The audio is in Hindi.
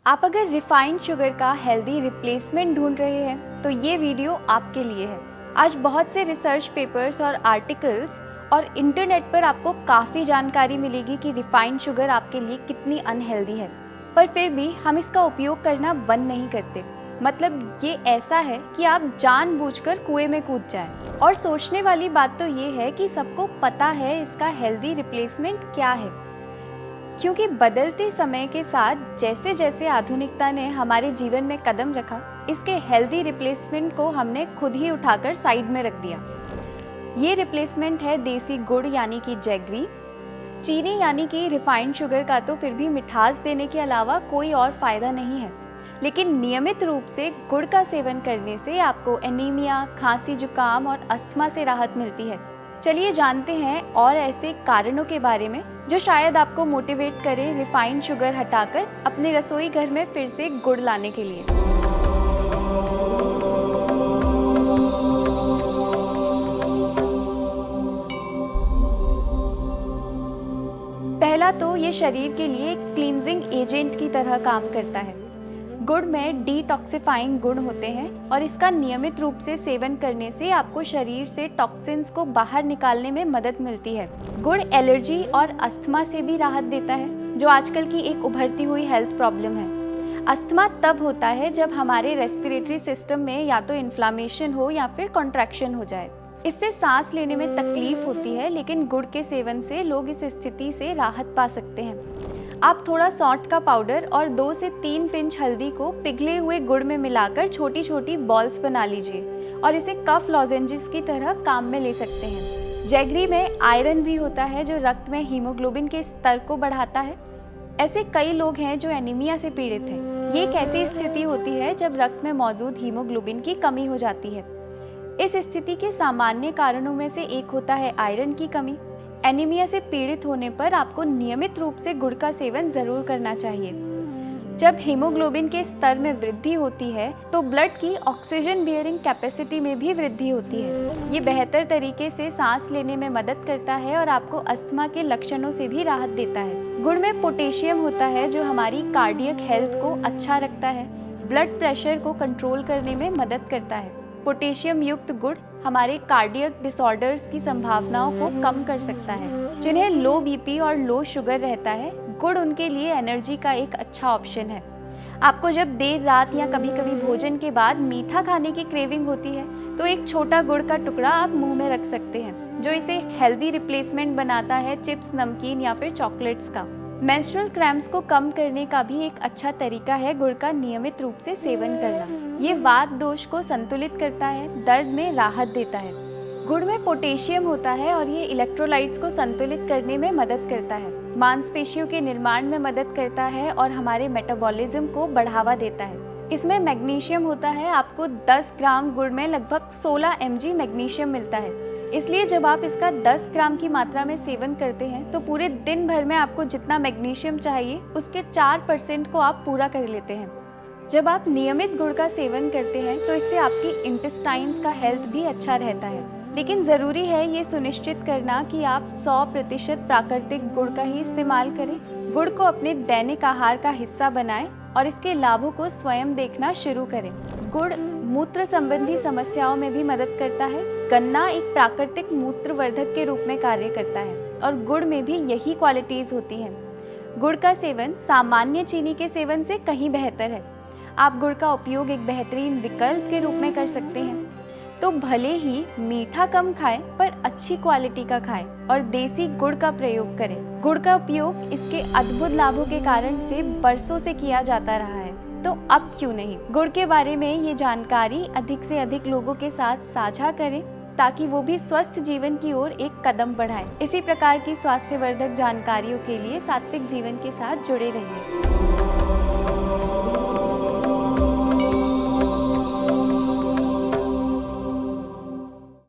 आप अगर रिफाइंड शुगर का हेल्दी रिप्लेसमेंट ढूंढ रहे हैं तो ये वीडियो आपके लिए है। आज बहुत से रिसर्च पेपर्स और आर्टिकल्स और इंटरनेट पर आपको काफ़ी जानकारी मिलेगी कि रिफाइंड शुगर आपके लिए कितनी अनहेल्दी है, पर फिर भी हम इसका उपयोग करना बंद नहीं करते। मतलब ये ऐसा है कि आप जानबूझकर कुएं में कूद जाएं। और सोचने वाली बात तो ये है कि सबको पता है इसका हेल्दी रिप्लेसमेंट क्या है, क्योंकि बदलते समय के साथ जैसे जैसे आधुनिकता ने हमारे जीवन में कदम रखा, इसके हेल्दी रिप्लेसमेंट को हमने खुद ही उठाकर साइड में रख दिया। ये रिप्लेसमेंट है देसी गुड़ यानी कि जैगरी। चीनी यानी कि रिफाइंड शुगर का तो फिर भी मिठास देने के अलावा कोई और फायदा नहीं है, लेकिन नियमित रूप से गुड़ का सेवन करने से आपको एनीमिया, खांसी, जुकाम और अस्थमा से राहत मिलती है। चलिए जानते हैं और ऐसे कारणों के बारे में जो शायद आपको मोटिवेट करे रिफाइंड शुगर हटाकर अपने रसोई घर में फिर से गुड़ लाने के लिए। पहला तो ये शरीर के लिए क्लींजिंग एजेंट की तरह काम करता है। गुड़ में डिटॉक्सिफाइंग गुण होते हैं और इसका नियमित रूप से सेवन करने से आपको शरीर से टॉक्सिन्स को बाहर निकालने में मदद मिलती है। गुड़ एलर्जी और अस्थमा से भी राहत देता है, जो आजकल की एक उभरती हुई हेल्थ प्रॉब्लम है। अस्थमा तब होता है जब हमारे रेस्पिरेटरी सिस्टम में या तो इन्फ्लामेशन हो या फिर कॉन्ट्रैक्शन हो जाए। इससे सांस लेने में तकलीफ होती है, लेकिन गुड़ के सेवन से लोग इस स्थिति से राहत पा सकते हैं। आप थोड़ा सौंठ का पाउडर और 2 से 3 पिंच हल्दी को पिघले हुए गुड़ में मिलाकर छोटी छोटी बॉल्स बना लीजिए और इसे कफ लॉजेंजेस की तरह काम में ले सकते हैं। जैगरी में आयरन भी होता है जो रक्त में हीमोग्लोबिन के स्तर को बढ़ाता है। ऐसे कई लोग हैं जो एनीमिया से पीड़ित हैं। ये एक ऐसी स्थिति होती है जब रक्त में मौजूद हीमोग्लोबिन की कमी हो जाती है। इस स्थिति के सामान्य कारणों में से एक होता है आयरन की कमी। एनीमिया से पीड़ित होने पर आपको नियमित रूप से गुड़ का सेवन जरूर करना चाहिए। जब हीमोग्लोबिन के स्तर में वृद्धि होती है तो ब्लड की ऑक्सीजन बियरिंग कैपेसिटी में भी वृद्धि होती है। ये बेहतर तरीके से सांस लेने में मदद करता है और आपको अस्थमा के लक्षणों से भी राहत देता है। गुड़ में पोटेशियम होता है जो हमारी कार्डियक हेल्थ को अच्छा रखता है, ब्लड प्रेशर को कंट्रोल करने में मदद करता है। पोटेशियम युक्त गुड़ हमारे कार्डियक डिसऑर्डर्स की संभावनाओं को कम कर सकता है। जिन्हें लो बीपी और लो शुगर रहता है, गुड़ उनके लिए एनर्जी का एक अच्छा ऑप्शन है। आपको जब देर रात या कभी कभी भोजन के बाद मीठा खाने की क्रेविंग होती है तो एक छोटा गुड़ का टुकड़ा आप मुंह में रख सकते हैं, जो इसे हेल्दी रिप्लेसमेंट बनाता है चिप्स, नमकीन या फिर चॉकलेट्स का। मेंस्ट्रुअल क्रैम्प्स को कम करने का भी एक अच्छा तरीका है गुड़ का नियमित रूप से सेवन करना। ये वात दोष को संतुलित करता है, दर्द में राहत देता है। गुड़ में पोटेशियम होता है और ये इलेक्ट्रोलाइट्स को संतुलित करने में मदद करता है, मांसपेशियों के निर्माण में मदद करता है और हमारे मेटाबॉलिज्म को बढ़ावा देता है। इसमें मैग्नीशियम होता है। आपको 10 ग्राम गुड़ में लगभग 16 mg मैग्नीशियम मिलता है। इसलिए जब आप इसका 10 ग्राम की मात्रा में सेवन करते हैं तो पूरे दिन भर में आपको जितना मैग्नीशियम चाहिए उसके 4% को आप पूरा कर लेते हैं। जब आप नियमित गुड़ का सेवन करते हैं तो इससे आपकी इंटेस्टाइन्स का हेल्थ भी अच्छा रहता है, लेकिन ज़रूरी है ये सुनिश्चित करना कि आप 100% प्राकृतिक गुड़ का ही इस्तेमाल करें। गुड़ को अपने दैनिक आहार का हिस्सा बनाएं और इसके लाभों को स्वयं देखना शुरू करें। गुड़ मूत्र संबंधी समस्याओं में भी मदद करता है। गन्ना एक प्राकृतिक मूत्रवर्धक के रूप में कार्य करता है और गुड़ में भी यही क्वालिटीज होती हैं। गुड़ का सेवन सामान्य चीनी के सेवन से कहीं बेहतर है। आप गुड़ का उपयोग एक बेहतरीन विकल्प के रूप में कर सकते हैं। तो भले ही मीठा कम खाएं, पर अच्छी क्वालिटी का खाएं और देसी गुड़ का प्रयोग करें। गुड़ का उपयोग इसके अद्भुत लाभों के कारण से बरसों से किया जाता रहा है, तो अब क्यों नहीं। गुड़ के बारे में ये जानकारी अधिक से अधिक लोगों के साथ साझा करें ताकि वो भी स्वस्थ जीवन की ओर एक कदम बढ़ाएं। इसी प्रकार की स्वास्थ्यवर्धक जानकारियों के लिए सात्विक जीवन के साथ जुड़े रहिए।